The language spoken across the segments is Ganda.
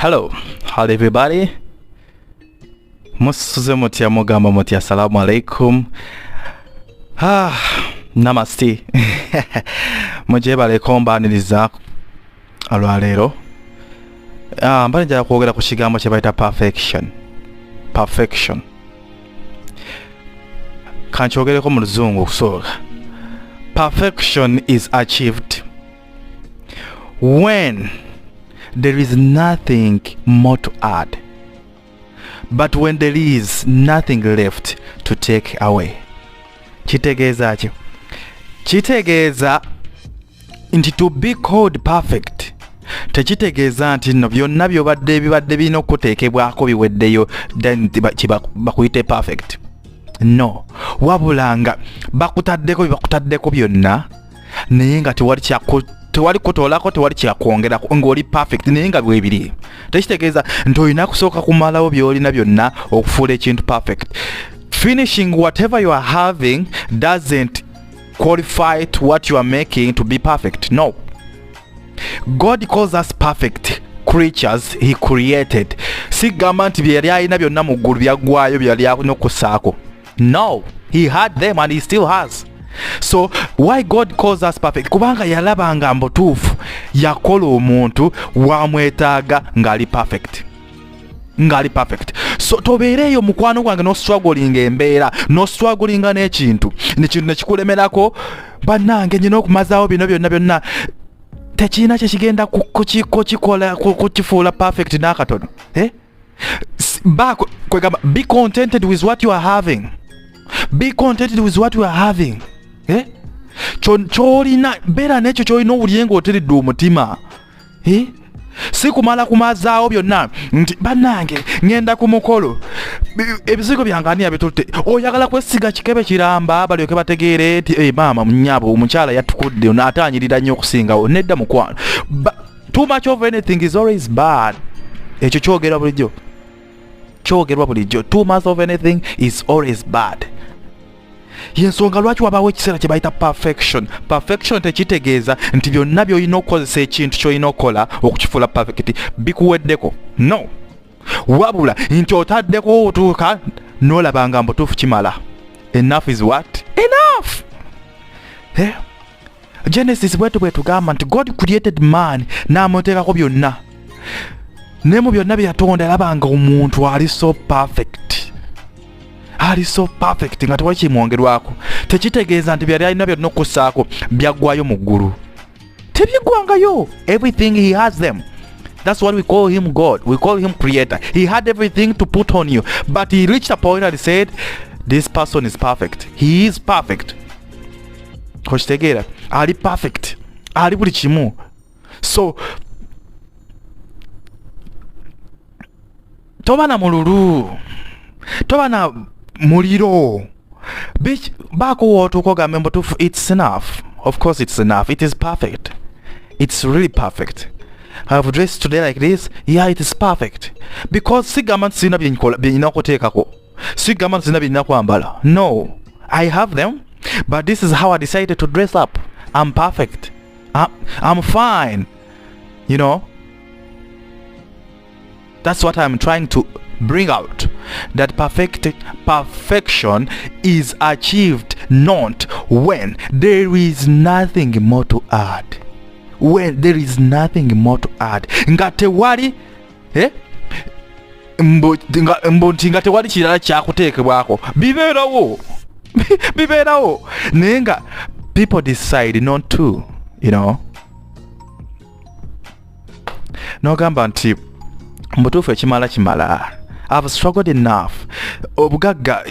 Hello, howdy everybody. Musuze mutya mugamba mutya assalamu alaikum. Namaste. Mujebale kombaniriza alwaleero. Mbali njala kwogera ku kigambo kye bayita perfection. Kankyogereko mu luzungu okusooka. Perfection is achieved when there is nothing more to add, but when there is nothing left to take away. Kitegeeza ki? Kitegeeza nti to be called perfect tekitegeeza nti no byonna byobadde bibadde birina okuteekebwako biweddeyo then bakuyite perfect. No, wabula nga bakutaddeko byonna naye nga tewali kutoolako, tewali kyakwongerako, ng'oli perfect naye nga bwebiri. Tekitegeeza nti olina kusooka kumalawo byolina byonna okufuula ekintu perfect. Finishing whatever you are having doesn't qualify to what you are making to be perfect. No. God calls us perfect creatures he created. Sigamba nti byali alina byonna mu ggulu byaggwayo byali alina okusaako. No, he had them and he still has. So why God calls us perfect? Kubanga yalaba nga mbutuufu yakola omuntu wamwetaaga ngali perfect. So tobeereyo mukwano gwange no struggling embeera, no struggling n'ekintu nekikulemerako bannange nyina okumazaawo bino byonna tekirina kye kigenda kukikola kukifuula perfect n'akatono. Kwegamba be contented with what you are having. Be contented with what you are having. Kyolina beera n'ekyo kyolina owulire ng'oteredde omutima. Si kumala kumazaawo byonna nti bannange ngenda ku mukolo ebizigo byange ani yabitutte, oyagala kwesiga kikebe kiramba balyoke bategeere nti maama munnyabo omukyala yatukudde n'ataanyirira nnyo okusingawo. Nedda mukwano, too much of anything is always bad. Ekyo kyogerwa bulijjo. Too much of anything is always bad. Yensonga lwaki wabaawo ekiseera kye bayita perfection tekitegeeza nti byonna by'olina okukozesa ekintu ky'olina okukola okukifuula perfect bikuweddeko. No, wabula nti otaddeko otuuka n'olaba nga mbutuufu kimala. Enough is what? Enough. Genesis bwe tugamba nti God created man n'amuteekako byonna, ne mu byonna bye yatonda yalaba nga omuntu ali so perfect nga tewali kimwongerwako. Tekitegeeza nti byali alina byonna okussaako byaggwayo mu ggulu. Tebiggwangayo. Everything he has them. That's what we call him God. We call him creator. He had everything to put on you, but he reached a point and he said this person is perfect. He is perfect. Kitegeera ali perfect, ali buli kimu. So toba na mululu, toba na muliro. Baako wootuuka ogambe mbutuufu it's enough. Of course it's enough. It is perfect. It's really perfect. I have dressed today like this. Yeah, it is perfect. Because sigamba nti sirina byenina okuteekako, sigamba nti sirina byenina kwambala. No, I have them, but this is how I decided to dress up. I'm perfect. I'm fine. You know, that's what I'm trying to bring out, that perfection is achieved not when there is nothing more to add. When there is nothing more to add, nga tewali nga tewali kirala kyakuteekebwako, bibeerawo naye nga people decide not to, you know. Nogamba nti mbutuufu ekimala. I've struggled enough. Obugagga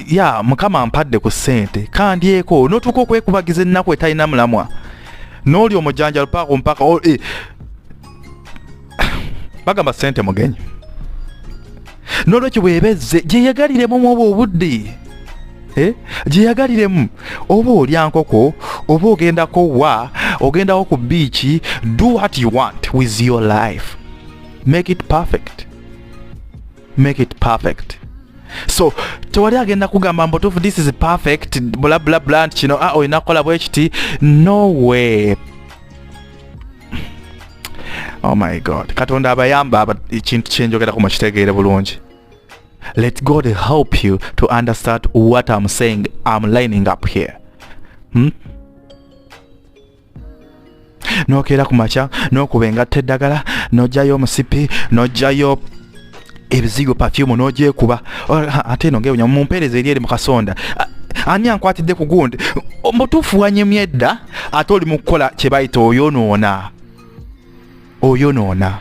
mukama ampadde ku ssente kandyeko n'otuuka okwekubagiza ennaku etalina mulamwa n'oli omujjanjalo mpaka bagamba ssente mugenyi. N'olwekyo bwebezze gyeyagaliremu mu obudde, gyeyagaliremu oba olya nkoko oba ogendako ogendako ku biiki. Do what you want with your life. Make it perfect. So tewali agenda kugamba mbutuufu this is perfect bla bla bla nti kino olina kukola bwe kiti. No way. Oh my God. Katonda abayamba ekintu kyenjogerako mukitegeere bulungi. Let God help you to understand what I'm saying. I'm lining up here. Nokeera ku makya n'okuba engatta eddagala n'ojjayo omusipi n'ojjayo ebizigo perfume n'ogyekuba ate eno ngewunya mumpeereza eri mu kasonda ani ankwatidde ku gundi mutuufu wanyemye edda ate oli mu kukola kye bayita oyonoona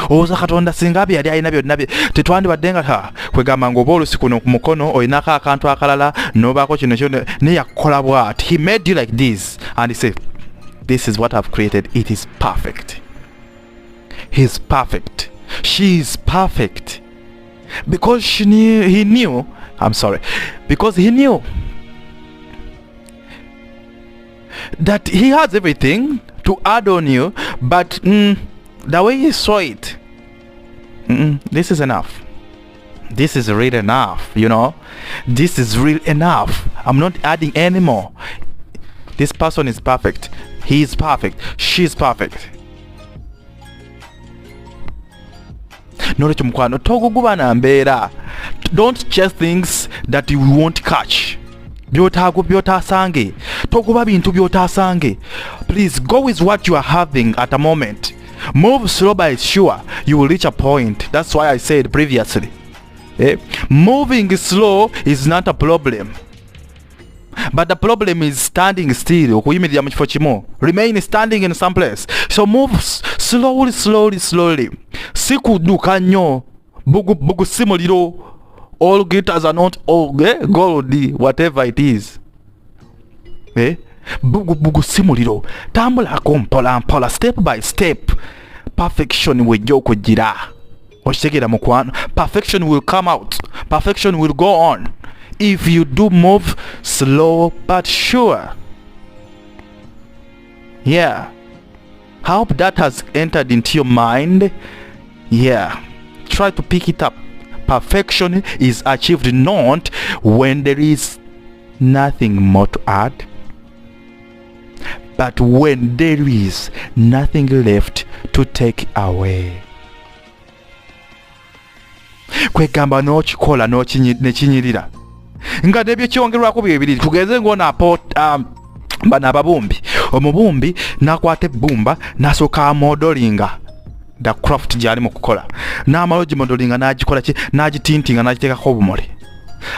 oza Katonda singa bye yali alina byonna tetwandibadde nga kwegamba ng'oba olusi kuno ku mukono olinako akantu akalala n'obaako kino naye yakukola bw'ati. He made you like this and he said, this is what I've created. It is perfect. He's perfect. She is perfect. Because he knew that he has everything to add on you, but the way he saw it, this is enough. This is real enough, This is real enough. I'm not adding anymore. This person is perfect. He is perfect. She is perfect. Nolekyo mukwano toguguba na mbeera. Don't chase things that you won't catch. Byotasange. Toguba bintu byotasange. Please go with what you are having at the moment. Move slow but sure. You will reach a point. That's why I said previously. Moving slow is not a problem. But the problem is standing still. Remain standing in some place. So move slowly. Sikuduka nnyo. Bugu simuliro. All guitars are not all gold, whatever it is. Bugu simuliro. Tambulako mpola step by step. Perfection wejja okugira. Okitegera mukwano. Perfection will come out. Perfection will go on. If you do move slow but sure. Yeah. I hope that has entered into your mind. Yeah. Try to pick it up. Perfection is achieved not when there is nothing more to add, but when there is nothing left to take away. Kwegamba n'okikola nekinyirira nga nebyo kyongerwako bibiri tugeze ng'ona bano ababumbi omubumbi n'akwata ebbumba n'asooka amodolinga the craft gy'ali mu kukola n'amala ogimodolinga n'agikola ki n'agitintinga n'agiteekako obumuli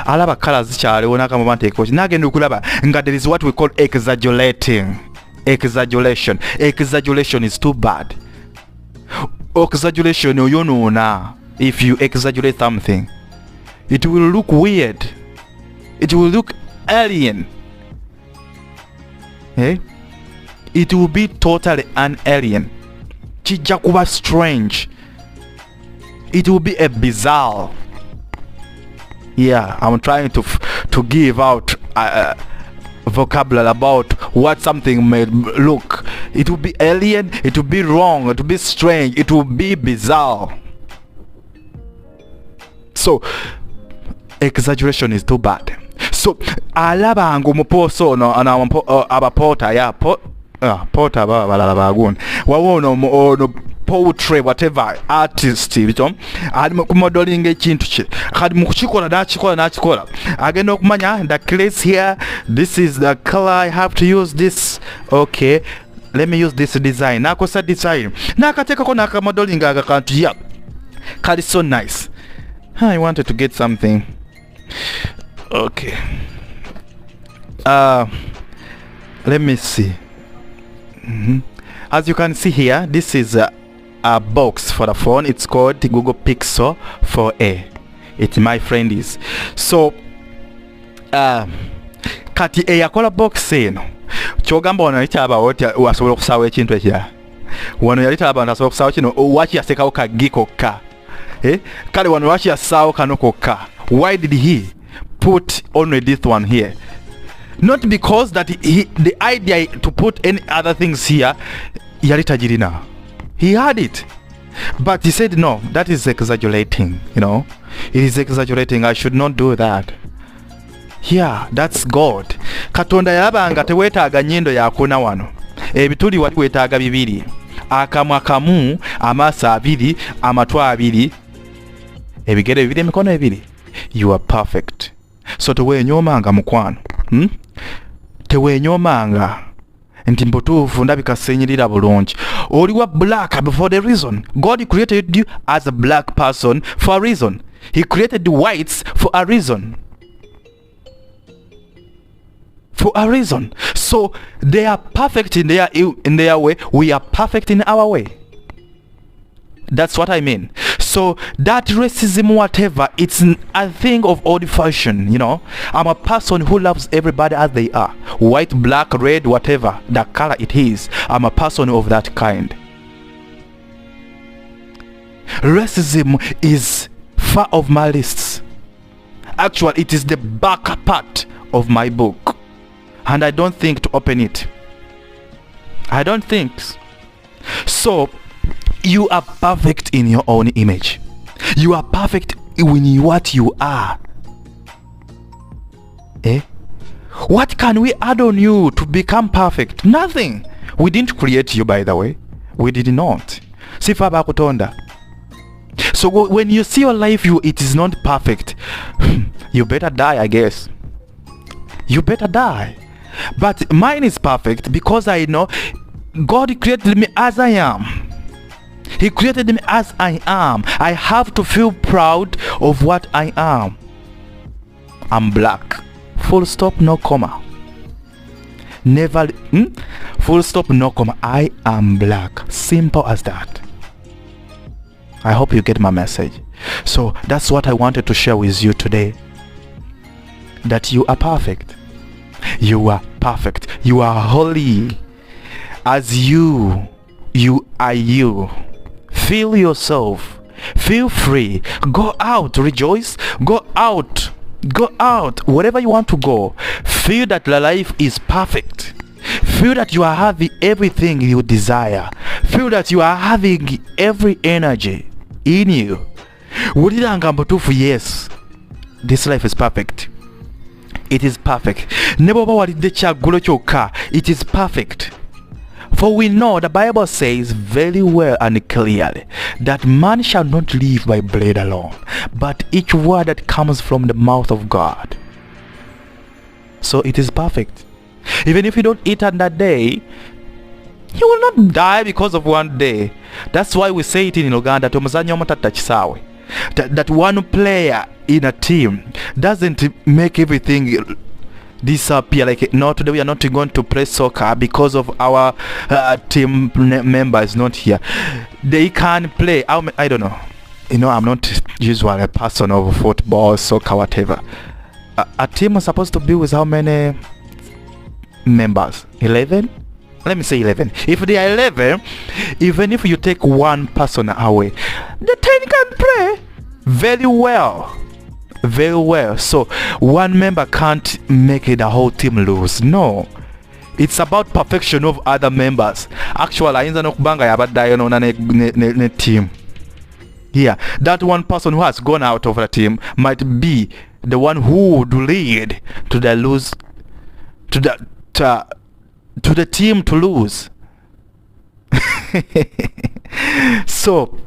alaba kala zikyaliwo n'akamaba nteekeko ki n'agenda okulaba nga there is what we call exaggeration is too bad. Exaggeration oyonoona. If you exaggerate something, it will look weird. It will look alien. It will be totally an alien. Kijja kuba strange. It will be a bizarre. Yeah, I'm trying to give out vocabulary about what something may look. It will be alien. It will be wrong. It will be strange. It will be bizarre. So exaggeration is too bad. So alabanga omupoosa ono abapoota poota balala bagundi wawo poetry whatever artist ali mu kumodelinga ekintu kye kati mu kukikola n'akikola agenda okumanya the place here, this is the color, I have to use this, okay, let me use this design. Nakosa design n'akateekako n'akamodelinga agakantu yeah kali so nice. I wanted to get something. Okay. Let me see. As you can see here, this is a box for the phone. It's called the Google Pixel 4a. It's my friend is. So, kati eyakola box eno. Kyogamba wano yalitalaba wasobola okusaawa ekintu ekirala. Wano yalitalaba nti asobola okusaawa kino waki yasekawo kagikokka. Kale wano lwaki yassaawo kano kokka. Why did he put only this one here? Not because that the idea to put any other things here yali tagirina. He had it, but he said no, that is exaggerating. It is exaggerating. I should not do that. Yeah, that's God. Katonda yalabanga teweetaaga nnyindo yakuna wano. Ebituli wali weetaaga bibiri. akamwa kamu, amaaso abiri, amatwa abiri, ebigere bibiri, emikono ebiri. You are perfect. So teweenyoomanga mukwano. Teweenyoomanga nti mbutuufu ndabika senyirira bulungi. Oliwa black for the reason. God created you as a black person for a reason. He created the whites for a reason. For a reason. So they are perfect in their way. We are perfect in our way. That's what I mean. So that racism, whatever, it's a thing of old fashion, you know. I'm a person who loves everybody as they are. White, black, red, whatever the color it is. I'm a person of that kind. Racism is far off my lists. Actually, it is the back part of my book. And I don't think to open it. I don't think. So, you are perfect in your own image. You are perfect in what you are. What can we add on you to become perfect? Nothing. We didn't create you, by the way. We did not. Sifa bakutonda. So when you see your life, it is not perfect. You better die, I guess. You better die. But mine is perfect because I know God created me as I am. He created me as I am. I have to feel proud of what I am. I'm black. Full stop, no comma. Never. Full stop, no comma. I am black. Simple as that. I hope you get my message. So that's what I wanted to share with you today. That you are perfect. You are perfect. You are holy. As you are you. Feel yourself. Feel free. Go out. Rejoice. Go out. Go out. Wherever you want to go. Feel that life is perfect. Feel that you are having everything you desire. Feel that you are having every energy in you. Yes. This life is perfect. It is perfect. It is perfect. For we know the Bible says very well and clearly that man shall not live by bread alone, but each word that comes from the mouth of God. So it is perfect. Even if you don't eat on that day, you will not die because of one day. That's why we say it in Uganda, that one player in a team doesn't make everything disappear. Like, no, today we are not going to play soccer because of our team member is not here. They can play. I don't know. You know, I'm not usually a person of football, soccer, whatever. A team is supposed to be with how many members? 11? Let me say 11. If they are 11, even if you take one person away, the 10 can play very well. Very well. So one member can't make the whole team lose. No. It's about perfection of other members. Actually, ayinza nokubanga yabaddayo ne team. Yeah, that one person who has gone out of the team might be the one who would lead to the lose to the team to lose. So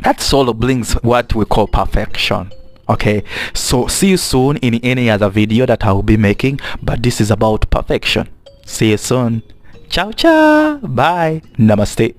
that's all brings what we call perfection. Okay, so see you soon in any other video that I will be making, but this is about perfection. See you soon. Ciao ciao. Bye. Namaste.